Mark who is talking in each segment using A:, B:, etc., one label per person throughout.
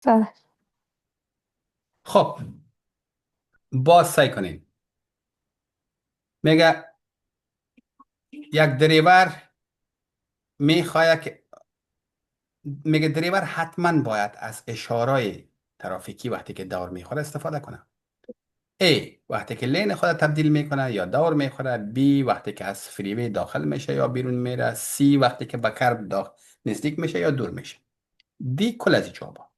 A: بله.
B: خب باز سعی کنین. میگه یک دریور میخواد که میگه دریور حتما باید از اشارای ترافیکی وقتی که دور میخوره استفاده کنه. A وقتی که لین خود تبدیل میکنه یا دور میخوره. B وقتی که از فریوی داخل میشه یا بیرون میره. C وقتی که به کرب نزدیک میشه یا دور میشه. دی کل از این جوابا.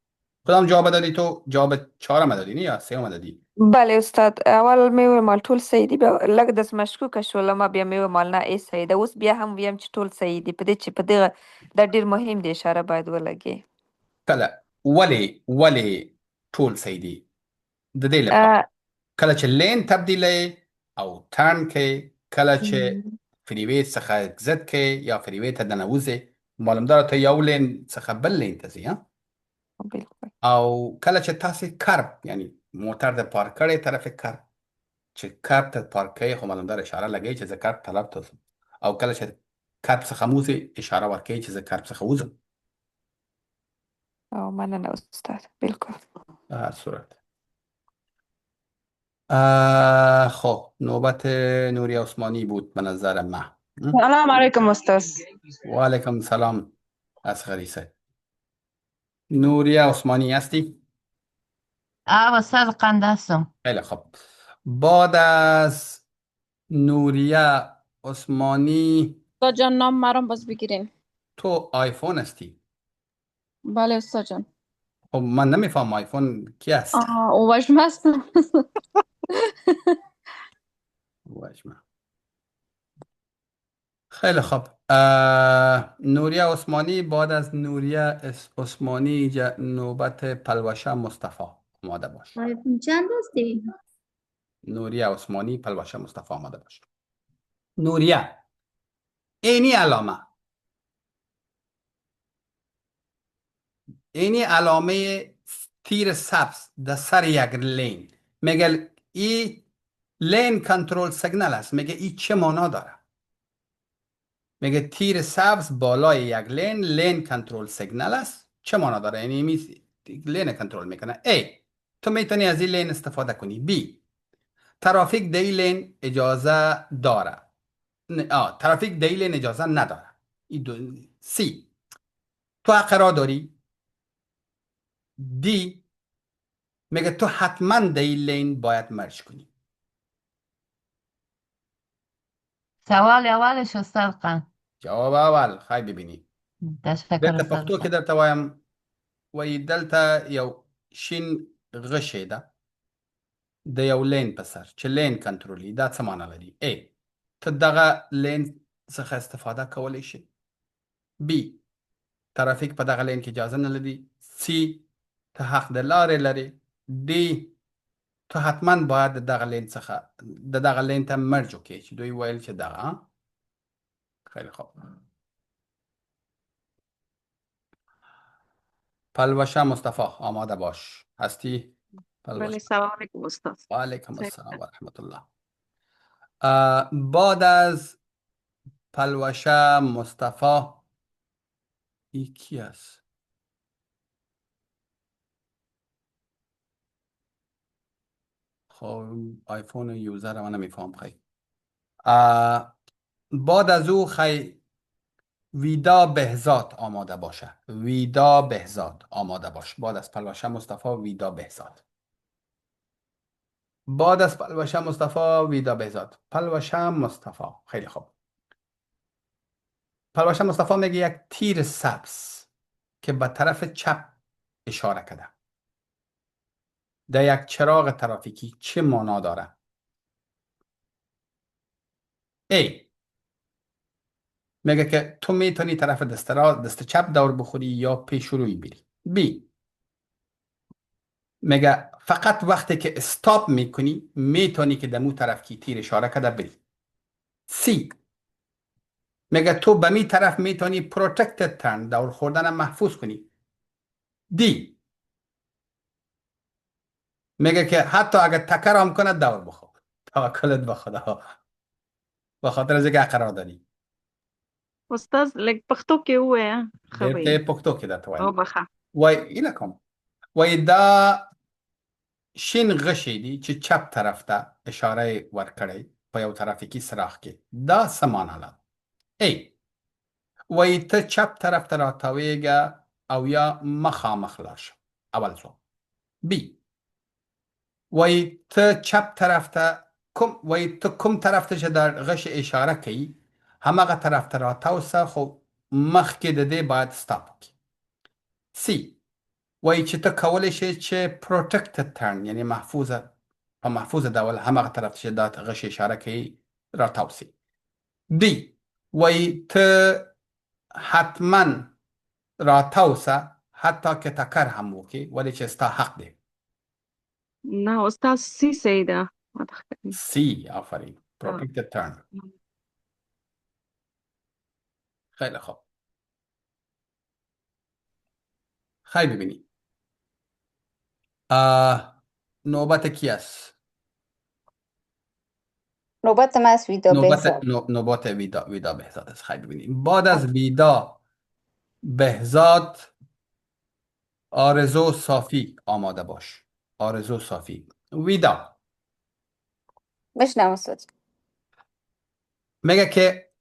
B: کدام جواب دادی تو؟ جواب چهارم دادی نه یا سوم دادی؟
A: بله استاد، اول مې وویل ټول صحیح دي، بیا لږ داسې مشکوکه شولم، بیا مې وویل نه ای صحیح ده. اوس بیا هم ویم چې ټول صحیح دي، په دې چې په دغه دا ډېر مهم دی، اشاره باید ولګي.
B: کله ولی ټول صحیح دي د دې لپاره. کله چې لین تبدیلی او ترن کې، کله چې فریوی څخه اگزت کې یا فریوی ته دنوځي، معلوم داره ته یو لین څخه بل لین ته ځي.
A: بالکل.
B: او کله چې تاسو کرب یعنی موټر د پارک کړي طرف کرب، چې کرب ته پارک کوي خو معلوم داره اشاره لګي چې زه کرب طرف ته ځم. او کله چې کرب څخه موځي اشاره ورکوي چې زه کرب څخه وځم.
A: او مننه استاد، بالکل.
B: به هر صورت خب نوبت نوری عثمانی بود به نظر من.
C: السلام عليكم أستاذ.
B: و علیکم سلام از خریسه. نوری عثمانی هستی؟
D: أستاذ قنداسم.
B: خیلی خب. بعد از نوریه عثمانی
C: استاد جان نام مرام باز بگیرین.
B: تو آیفون هستی؟
C: بله استاد جان.
B: خب من نمیفهم آیفون کی است؟
C: وجم هستم.
B: واجمه. خیلی خوب. نوریه عثمانی. بعد از نوریه عثمانی نوبت پلوشه مصطفی. آماده باش.
E: آیفون چند هستی؟
B: نوریه عثمانی پلوشه مصطفی آماده باش. نوریه اینی علامه تیر سبز در سر یک لین. میگه ای لین کنترل سیگنال است. میگه ای چه معنا داره؟ میگه تیر سبز بالای یک لین کنترل سیگنال است. چه معنا داره؟ یعنی لین کنترل میکنه. ای تو میتونی از این لین استفاده کنی. بی ترافیک دی لین اجازه داره. ترافیک دی لین اجازه نداره. سی تو حق را داری. دی میگه تو حتما دی لین باید مرج کنی.
D: سوال أولش أستاذ قن.
B: جواب اول خواهی ببینی.
D: تشکر
B: دلتا
D: أستاذ
B: پختو که
D: قن.
B: در توایم وی دلتا یو شین غشه ده د یو لین په سر چې لین کنټرولي. دا څه معنا لري؟ ا ته دغه لین څخه استفاده کولی شي. بی ترافیک په دغه لین کې اجازه نه لري. سی ته حق د لارې لري. دی تو حتما باید د دغه لین څخه د دغه لین ته مرج وکړي چې دوی ویل چې دغه. خیلی خوب. پلوشه مصطفی آماده باش. هستی؟
F: بله
B: پلوشه.
F: سلام علیکم استاد.
B: و علیکم السلام و رحمت الله. بعد از پلوشه مصطفی ای کی است؟ خب آیفون یوزر من نمیفهم. خیلی بعد از او ویدا بهزاد آماده باشه. ویدا بهزاد آماده باش. بعد از پلوشه مصطفی ویدا بهزاد. بعد از پلوشه مصطفی ویدا بهزاد. پلوشه مصطفی. خیلی خوب. پلوشه مصطفی میگه یک تیر سبز که به طرف چپ اشاره کرده در یک چراغ ترافیکی چه معنا داره؟ ای میگه که تو میتونی طرف دست چپ دور بخوری یا پیش روی بری. بی میگه فقط وقتی که استاپ میکنی میتونی که دمو طرف کی تیر اشاره کرده بری. سی میگه تو به می طرف میتونی پروتکتد ترن دور خوردن محفوظ کنی. دی میگه که حتی اگر تکر هم کنه دور بخور. توکلت به خدا. به خاطر از اینکه قرار داری.
F: استاد لږ پښتو کې ووایه ښه
B: بیرته
F: وي.
B: پښتو کې درته
F: او
B: وایم.
F: بخه.
B: وای اینه کوم وای دا شین غشی دی چې چپ طرف ته اشاره ورکړی په یو ترافیکي څراغ کې دا څه معنا لري؟ ای وای ته چپ طرف ته راتاویږه او یا مخامخ لاړ شه. اول ځواب. بی وای ته چپ طرف ته کوم طرف ته چې دا غش اشاره کوي هماغه طرف ته راتاو سه خو مخکې د دې باید سټاپ وکړي. سی وای چې ته کولی شې چې پروټکټډ ترن یعنی په محفوظه ډول هماغه طرف ته چې دا غش اشاره کوي راتاو سي. دی وای ته حتما راتاو سه حتی که ټکر هم وکړي ولې چې ستا حق دی.
E: نه استاد سی صحیح ده. ما تخکرین.
B: سی آفرین. پروټکټډ ترن. خیلی خوب. خیلی ببینی. نوبت کی است؟
F: نوبت من است ویدا بهزاد.
B: نوبت ویدا بهزاد است. خیلی ببینیم. بعد از ویدا بهزاد آرزو صافی آماده باش. آرزو صافی. ویدا
F: بشنم استاد.
B: میگه که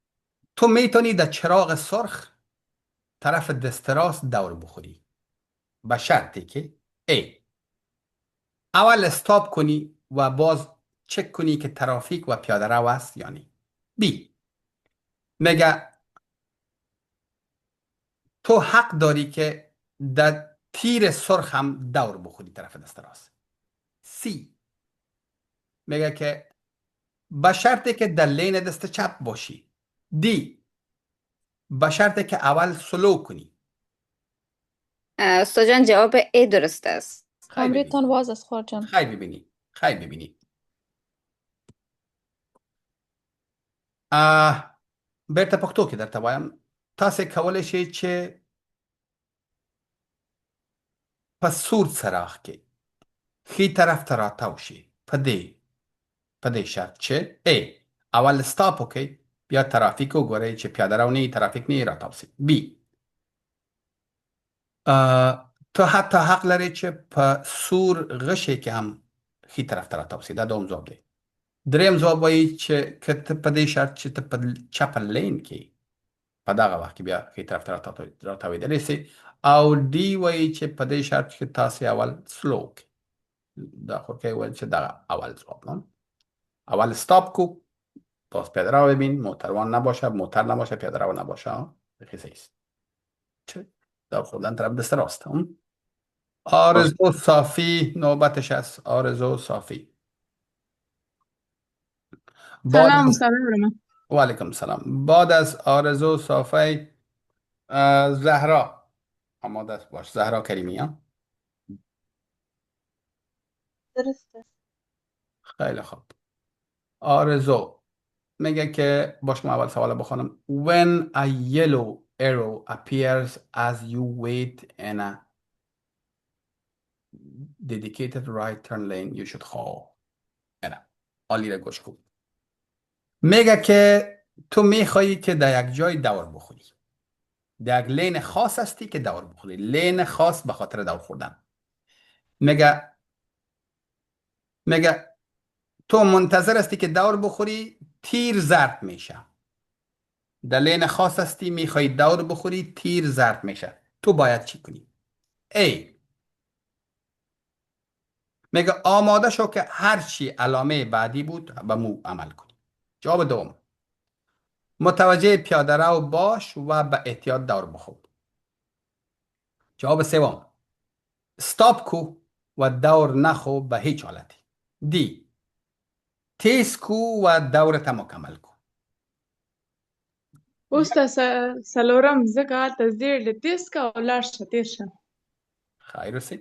B: تو میتونی در چراغ سرخ طرف دست راست دور بخوری به شرطی که ای اول استاپ کنی و باز چک کنی که ترافیک و پیاده رو است یا نه. بی میگه تو حق داری که در تیر سرخ هم دور بخوری طرف دست راست. سی میگه که به شرطی که در لین دست چپ باشی. دی به شرطی که اول سلو کنی.
F: استاد جان جواب ای درست است.
C: کامریتان واز است خور جان.
B: خیلی ببینی. خیلی ببینی. بیرته پښتو کې درته وایم تاسې کولی شئ چې په سور څراغ کې ښي طرف ته راتاو شي په دې شرط چې ای اول سټاپ وکړئ بیا ترافیک وګورئ چې پیاده رو نه ترافیک نه راتاو شي. بی تو حتی حق لري چې په سور غشي کې هم ښي طرف ته راتاو شي. دا دوم ځواب دی. دریم ځواب وایي چې که ته په دې شرط چې ته په چپه لین کې په دغه وخت کې بیا ښي طرف ته راتاوېدلی سي. او ډي وایي چې په دې شرط کې تاسې اول سلو کړئ. دا خو کې ویل چې دغه اول ځواب نه. اول استاپ کو باز پیاده رو ببین موتروان نباشه موتر نباشه پیاده رو نباشه بخی سیست. چه؟ دا خوردن طرف دست راست. آرزو صافی نوبتش است. آرزو صافی.
G: سلام سلام.
B: و علیکم سلام. بعد از آرزو صافی زهرا آماده باش. زهرا کریمی ها.
C: درسته.
B: خیلی خوب. آرزو میگه که باش ما اول سوال بخونم. When a yellow arrow appears as you wait in a dedicated right turn lane you should hold. عالی را گوش کن. میگه که تو میخوایی که در یک جای دور بخوری. در یک لین خاص هستی که دور بخوری. لین خاص به خاطر دور خوردن. میگه تو منتظر هستی که دور بخوری تیر زرد میشه. در لین خاص هستی میخوایی دور بخوری تیر زرد میشه. تو باید چی کنی؟ ای میگه آماده شو که هرچی علامه بعدی بود به مو عمل کنی. جواب دوم متوجه پیاده رو باش و به احتیاط دور بخور. جواب سوم استاپ کو و دور نخو به هیچ حالتی. دی تیز کو و دورت مکمل کو.
G: استاد سلورم زکه هلته زیر لتیس که او لاړ شه تیر شه.
B: خیر اوسئ.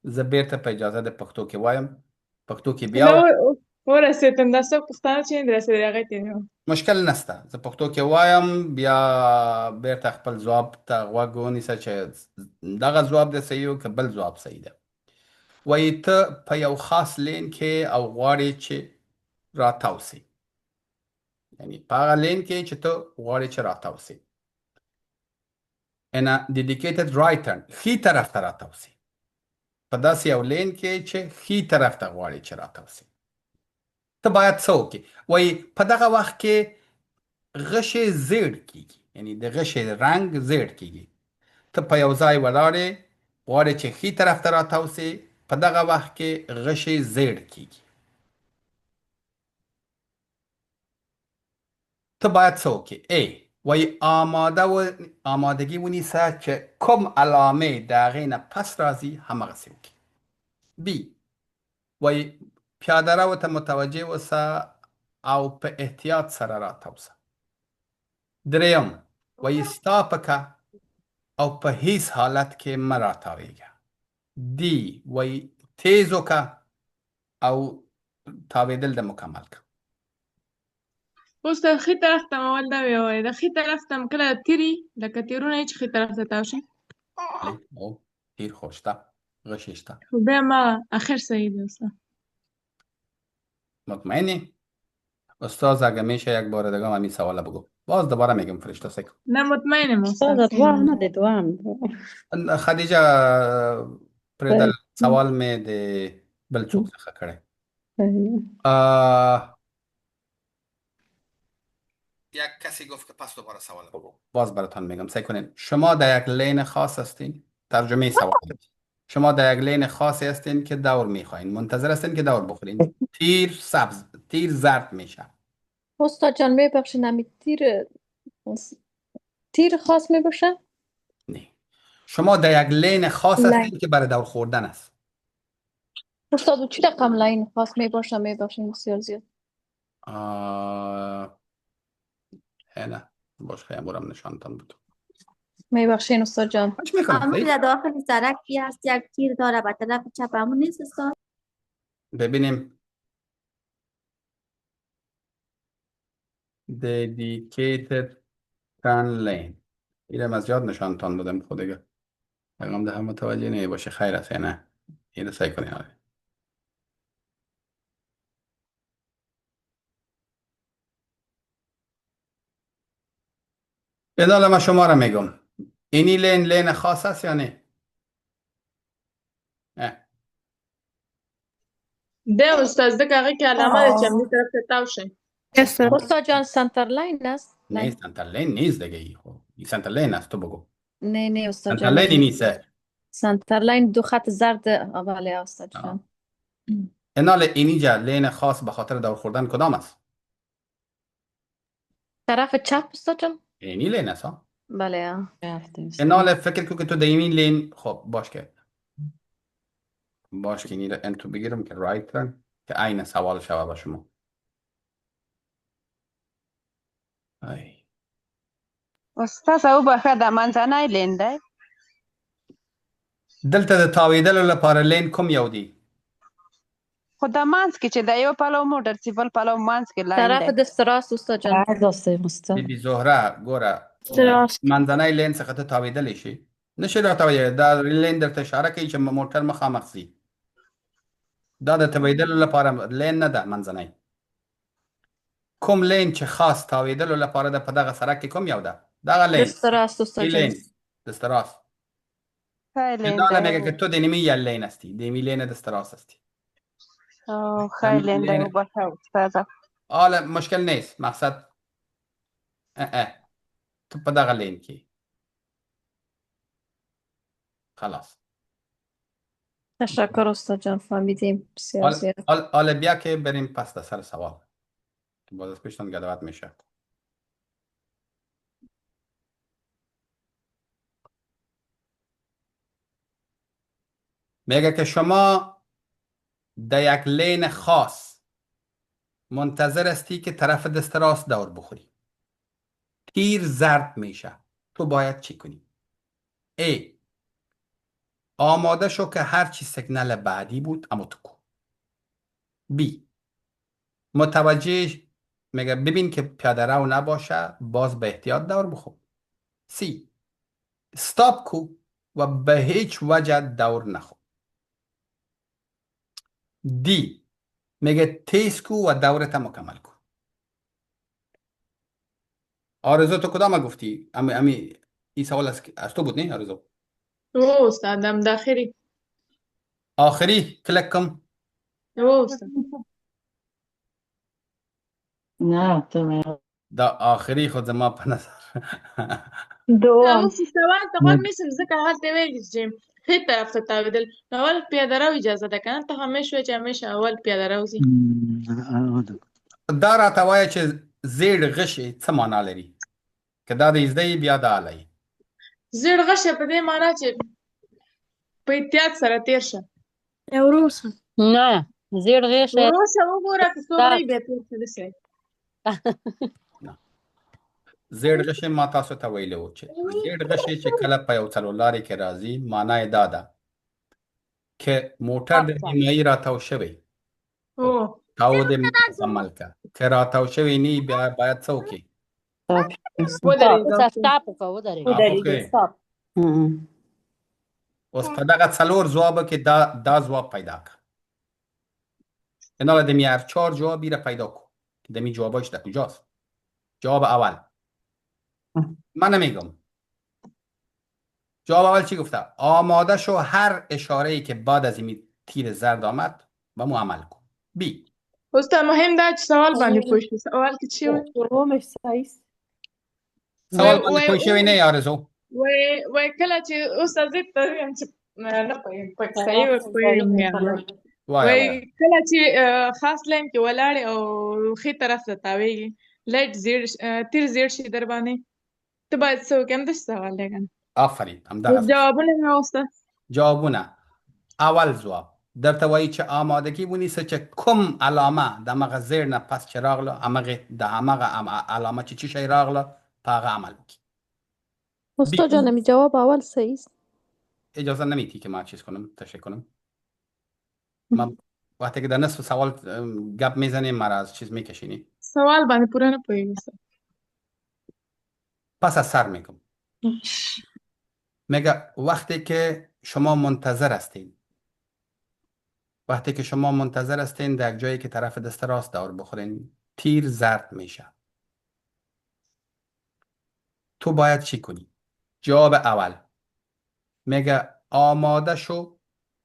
B: زه بیرته په اجازه د پښتو کې وایم. پښتو کې بیا
G: ورسېدم دا څوک پښتانه چې نه رسېدلی هغه ته نه
B: مشکل نشته. زه پښتو کې وایم بیا بیرته خپل ځواب ته غوږ ونیسه چې دغه ځواب د صحیح و که بل ځواب صحیح ده. وایي ته په یو خاص لین کې او غواړې چې راتاو سي. یعنی په هغه لین کې چې ته غواړې چې راتاو سي. in a dedicated right turn ښي طرف ته راتاو سي. په داسې یو لین کې چې ښي طرف ته غواړي چې راتاوسي. ته باید څه وکړې؟ وایي په دغه وخت کې غشې زیړ کېږي، یعنی د غشې رنګ زیړ کېږي. ته په یو ځای ولاړې غواړې چې ښي طرف ته راتاوسې، په دغه وخت کې غشې زیړ کېږي. ته باید څه وکړې؟ ای وایي آمادګي ونیسه چې کوم علامې د هغې نه پس راځي همغسې وکړي. بي وایي پیاده رو ته متوجه اوسه او په احتیاط سره راتاوسه. دریم وایي ستا پکه او په هیڅ حالت کې مه راتاویږه. دی وایي تیز وکړه او تاویدل د مکمل کړه.
G: اوس د ښي طرف ته اول دا ووایه، د ښي طرف ته کله تیري لکه تیرونه یې چې ښي طرف ته تاو شي.
B: او تیر خو شته، غشی شته.
G: خو بیا ما آخر صحیح دی استاد.
B: مطمئنی؟ استاد اگه میشه یک بار دیگه همین سوال بگو. باز دوباره میگم فرشته سکو.
G: نه مطمئنم استاد.
H: استاد دوام نه دی دوام.
B: خدیجه پردل سوال می د بل څوک څخه کړی. یک کسی گفت که پس دوباره سوال بگو. باز براتون میگم سعی کنین. شما در یک لین خاص هستین. ترجمه سوال. شما در یک لین خاصی هستین که دور میخواین. منتظر هستین که دور بخورین. تیر سبز، تیر زرد میشه.
C: استاد جان میبخشین همی تیر خاص میباشه؟
B: نه. شما در یک لین خاص هستین که برای دور خوردن است.
C: استاد و چی رقم لاین خاص میباشه میبخشین بسیار زیاد؟
B: نه باش خیلی برم نشانتان بود.
C: میبخشین استاد جان.
I: همون در داخل سرکی هست یک تیر داره به طرف چپ همون نیست استاد؟
B: ببینیم. dedicated turn lane. اینم از یاد نشانتان بودم خودگه. پیغام ده هم متوجه نمی باشه خیر است یا نه. اینو سعی کنین. بدال ما شما را میگم. اینی لین خاص است یا نه؟
G: ده استاد دکه هغه کې علامه ده چې همدې طرف ته تاو شي.
C: استاد جان سنتر لاین است؟
B: نه سنتر لین نیست دیگه این سنتر لین است تو بگو.
C: نه استاد
B: سنتر
C: جان.
B: لین نیست.
C: سنتر لاین دو خط زرد اوله استاد جان.
B: انال اینجا لین خاص به خاطر دور خوردن کدام است؟
C: طرف چپ استاد جان؟
B: اینی لین است ها؟
C: بله.
B: انال فکر کو که تو دیمی لین خب باش که اینی را انتو بگیرم که رایت ترن که عین سوال شوه با شما.
E: استاد او بخه د منځنی لین دی.
B: دلته د تاویدلو لپاره لین کوم یو دی؟
E: خو د منځ کې چې د یو پلو موټر چې بل پلو منځ کې لاین
C: طرف
E: دی.
C: دست راست استاد جان.
B: بیبی زهره ګوره منځنی لین څخه ته تاویدلی شي نشي راتاویدلی. دا لین درته اشاره کوي چې موټر مخامخ ځي. دا د تاویدلو لپاره لین نه ده منځنی. کوم لین چې خاص تاویدلو لپاره ده په دغه سړک کې کوم یو ده؟ دغه لین.
C: دست راست استاد جان.
B: لین دست راست.
E: ښی لین
B: دا میگه
E: دی.
B: که تو د نیمه یه لین هستی. د نیمه لین دست راست هستی.
E: ښی لین دی او بخه استاد.
B: حالا مشکل نیست. مقصد تو په دغه لین کې خلاص.
C: تشکر استاد جان فهمیدیم بسیار زیاد.
B: حالا بیا که بریم پس در سر سوال که باز از پیشتان گدوات میشه. میگه که شما در یک لین خاص منتظر هستی که طرف دست راست دور بخوری. تیر زرد میشه. تو باید چی کنی؟ ای آماده شو که هرچی سیگنال بعدی بود اما تو کن. بی متوجه میگه ببین که پیاده رو نباشه باز به احتیاط دور بخور. سی استاپ کو و به هیچ وجه دور نخور. دی میگه تیز کو و دورت مکمل کو. آرزو تو کدام گفتی؟ این سوال از تو بود نه آرزو؟
G: او استاد هم داخلی.
B: آخری کلک کم.
G: یو استاد
D: نه تو
B: دا آخری خود زما په نظر
C: دوم
G: اوس سوال ته غوږ نیسم ځکه هلته ویل چې ښي طرف ته تاوېدل نو اول پیاده رو اجازه ده که نه ته همیشه وایې چې همیشه اول پیاده رو ځي
B: دا راته وایه چې زیړ غشی څه معنا لري که دا د زده یې بیا دا الی
G: زیړ غشی په دې معنا چې په احتیاط سره تېر شه
I: وروسه
H: نه زیړ غیشه
G: وروسته وګوره که څوک نه وي بیا تېر شه داسې
B: زیړ غشی ما تاسو ته ویلی و چې زیړ غشی چې کله په یو څلورلارې کې راځي معنا یې دا ده که موټر د نیمایي راتاو شوی
G: او
B: تاو دې مکمل که که راتاو شوی نی بیا باید څه وکړي
G: ودرېږه
H: سټاپ وکړه ودرېږه
B: اوکې. اوس په دغه څلور ځوابه کې دا ځواب پیدا کړه اینا دمی هر 4 جوابی را پیدا کن که دمی جواباش در کجاست. جواب اول من نمیگم. جواب اول چی گفته؟ آماده شو هر اشاره ای که بعد از این تیر زرد آمد و مو عمل کن. بی
G: استاد مهم دا چې سوال باندې پوه شو سوال کې چی وایي
C: دومش صحیح
B: سوال باندې پوه شوی نه آرزو
G: وای کله چې استاد زه ته وایم چې نه پوهېږم پکې صحیح پوهېږم یا نه. وای کله چې خاص لاین کې ولاړې او ښي طرف ته تاوېږي لایټ تیر زیړ شي در باندې ته باید څه وکړې همداسې سوال دی که نه
B: آفرین همدغه
G: جوابونه مې استاد
B: جوابونه اول جواب درته وایي چې آمادگی ونیسه چې کوم علامه د همغه زیر نه پس چې راغله د همغه علامه چې چی شی راغله په هغه عمل وکړي.
C: استاد جانم جواب اول صحیح است
B: اجازه نمیدی که ما چیز کنم تشریح کنم. ما وقتی که در نصف سوال گپ میزنیم مرا از چیز میکشینی
G: سوال باندې پوره نه پوهېږم استاد
B: پس از سر میگم. میگه وقتی که شما منتظر هستین در یک جایی که طرف دست راست دور بخورین تیر زرد میشه تو باید چی کنی؟ جواب اول میگه آماده شو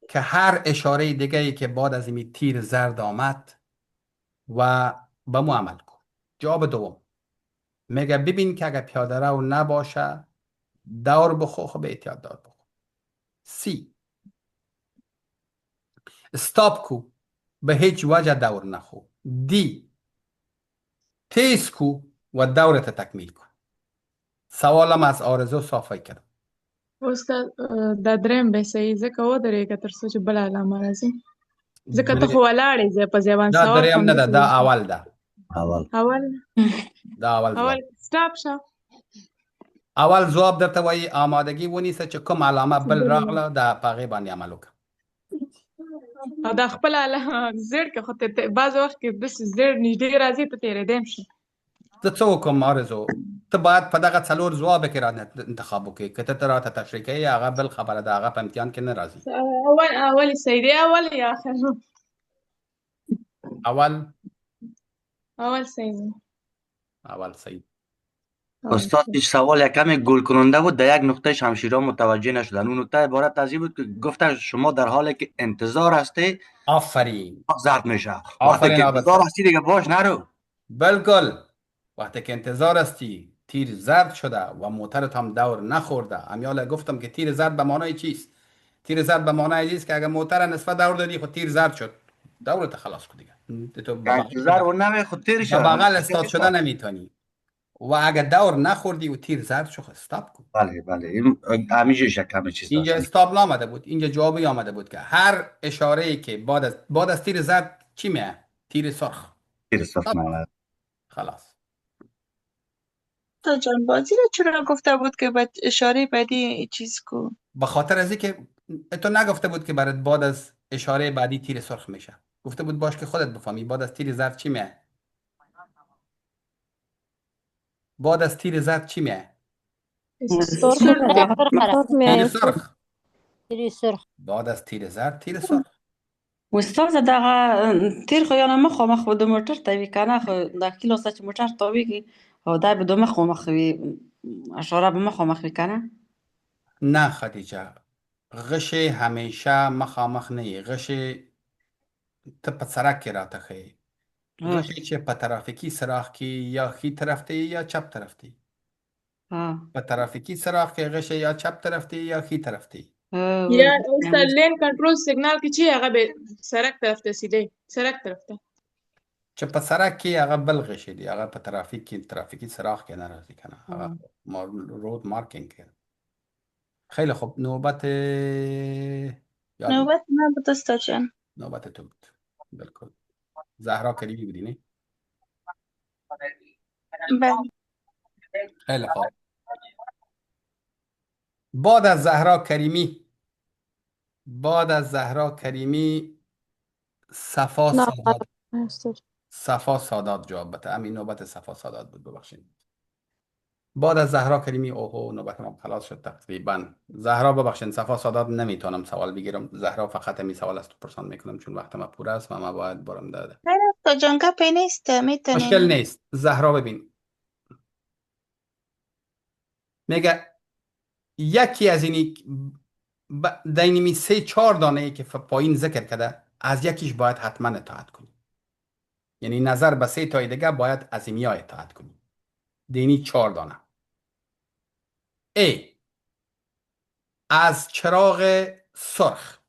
B: که هر اشاره دیگه ای که بعد از این تیر زرد آمد و به مو عمل کن. جواب دوم میگه ببین که اگر پیاده رو نباشه دور بخو خب احتیاط دار بخو. سی استاپ کو به هیچ وجه دور نخو. دی تیز کو و دورت تکمیل کن. سوالم از آرزو صافی کردم.
G: استاد دا درېیم به صحیح ځکه ودرېږه تر څو چې بله علامه راځي ځکه ته خو ولاړې ځای په ځای باندې
B: دا
G: سوال
B: دریم نه ده دا اول ده دا اول
G: اول سټاپ شه
B: اول جواب درته وایي آمادگی ونیسه چې کوم علامه بل راغله د هغې باندې عمل وکړه.
G: او دا خپل زیړ که خو بعض وخت کې داسې زیړ نږدې راځي ته تېرېدی هم شي.
B: ته څه وکړم آرزو ته باید په دغه څلور ځوابه کې را انتخاب وکړې که ته راته تشریح کوې هغه بل خبره ده هغه په امتحان کې نه راځي.
G: اول صحیح دی اول یا آخر اول صحیح دی
B: اول صحیح.
J: استاد پیش سوال یکمی گل کننده بود در یک نقطه شمشیرها متوجه نشدن. اون نقطه عبارت از این بود که گفتن شما در حالی که انتظار هستی
B: آفرین
J: زرد میشه وقتی که انتظار هستی دیگه باش نرو.
B: بالکل وقتی که انتظار هستی تیر زرد شده و موترت هم دور نخورده. امیاله گفتم که تیر زرد به معنای چیست؟ تیر زرد به معنای چیست که اگر موتر نصف دور دادی خود تیر زرد شد دورت خلاص کن دیگه.
J: انتظار و نمی خود تیر شد
B: بغل استاد شده نمیتونی و اگر دور نخوردی و تیر زرد شد استاپ کن.
J: بله همیشه شکم چیز
B: اینجا استاب آمده بود اینجا جوابی آمده بود که هر اشاره ای که بعد از تیر زرد چی میه؟ تیر سرخ
J: میه.
B: خلاص.
E: تا جان بازی رو چرا گفته بود که باید اشاره بعدی چیز کو؟
B: به خاطر از اینکه تو نگفته بود که برات بعد از اشاره بعدی تیر سرخ میشه. گفته بود باش که خودت بفهمی بعد از تیر زرد چی میه؟ بعد از تیر زرد چی میه؟ تیر سرخ. بعد از تیر زرد تیر سرخ.
K: استاد دغه تیر خو یانه مخامخ و د موټر تاوی کنه خو د کیلو سچ موټر تاویږي او دا به د مخامخ وي اشاره به مخامخ وي کنه.
B: نه خدیجه غش همیشه مخامخ نه، غش ته په سړک کې راته ښیي. غش چې په ترافیکي سراغ کې یا ښي طرف ته یا چپ طرف ته. په ترافیکي سراغ کې غش یا چپ طرف ته یا ښي طرف ته.
G: یا استاد لین کنټرول سیګنال کې چې هغه به سړک طرف ته سیده سړک طرف ته.
B: چې په سړک کې هغه بل غش دی، هغه په ترافیک کې ترافیکي سراغ کې نه راځي کنه، هغه رود مارکینگ کې. خیلی خوب، نوبت
L: نوبت من بود استاد جان.
B: نوبت تو بود. بالکل. زهرا کریمی بودی نه؟
L: بله.
B: خیلی خوب. بعد از زهرا کریمی صفا سادات جواب بده. همین نوبت صفا سادات بود، ببخشید. بعد از زهرا کریمی اوهو نوبت ما خلاص شد تقریبا. زهرا ببخشید، صفا سادات نمیتونم سوال بگیرم. زهرا فقط همین سوال است تو پرسان میکنم چون وقت ما پور است و ما باید برم داده.
L: نه استاد جان گپی نیست، میتونیم.
B: مشکل نیست. زهرا ببین، میگه یکی از اینی دینمی 3-4 دانه ای که پایین ذکر کرده، از یکیش باید حتما اطاعت کنی. یعنی نظر به 3 تای دیگه باید از اینیا اطاعت کنی. دینی 4 دانه. A. از چراغ سرخ.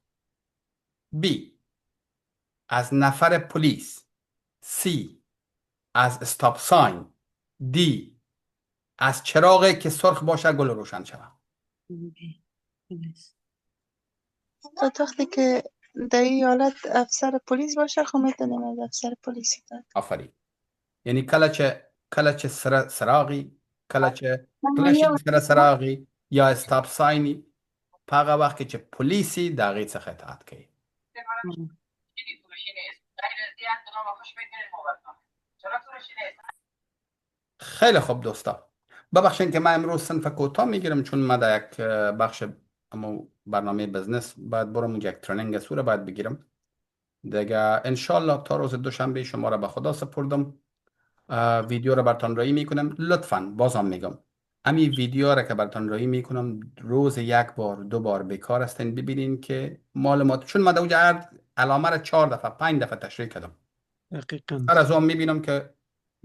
B: B. از نفر پلیس. C. از استاپ ساین. D. از چراغی که سرخ باشه گل روشن شود.
L: تا وقتی که در این حالت افسر پلیس باشه خب میتونیم از افسر پلیسی داد.
B: آفرین. یعنی کله چه سراغی، کله چه فلش سراغی یا استاپ ساینی، پاگه وقتی چه پلیسی داغی څخه اطاعت کوي. خیلی خوب دوستا، ببخشید که من امروز صنف کوتاه میگیرم چون ما در یک بخش برنامه بزنس باید برم اونجا، یک ترنینگ سوره باید بگیرم دیگه. انشالله تا روز دوشنبه شما را به خدا سپردم. ویدیو را براتون رایی میکنم. لطفاً بازم میگم امی ویدیو را که براتون رایی میکنم روز 1 بار 2 بار بیکار هستین ببینین که معلومات، چون ما در اونجا علامه را 4 دفعه 5 دفعه تشریح کردم.
M: دقیقاً.
B: هر از اون میبینم که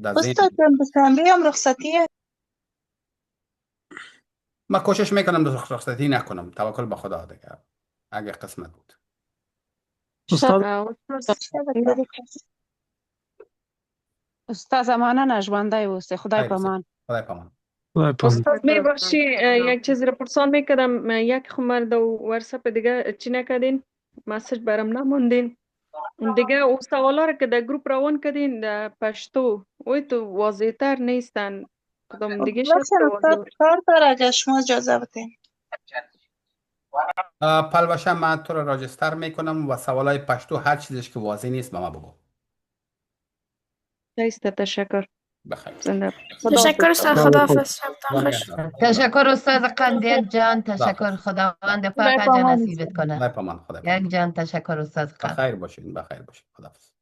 L: استاد جان دوشنبه هم رخصتیه.
B: ما کوشش میکنم رخصتی نکنم، توکل به خدا دیگه اگه قسمت بود.
E: استاد زمانه نجوانده اوسه. خدای پامان.
B: خدای پامان.
N: استاد میبخشی یک چیزی را پرسان میکردم، یک خمر دو ورسپ دیگه چی نکردین؟ مسیج برام نموندین دیگه. او سوالا را که در گروپ روان کردین در پشتو اوی تو واضح تر نیستن، کدام دیگه شد
L: کار داره اگه شما اجازه بدین.
B: پلوشه من تو را راجستر میکنم و سوالای پشتو هر چیزش که واضح نیست به ما بگو.
N: تشکر.
B: بخیر.
O: تشکر استاد، خداحافظ.
P: تشکر استاد قندیل جان، تشکر. خداوند پاک اجر نصیبت کنه.
B: خدای پامان.
P: یک جان تشکر استاد.
B: بخیر باشین. بخیر باشین. خداحافظ.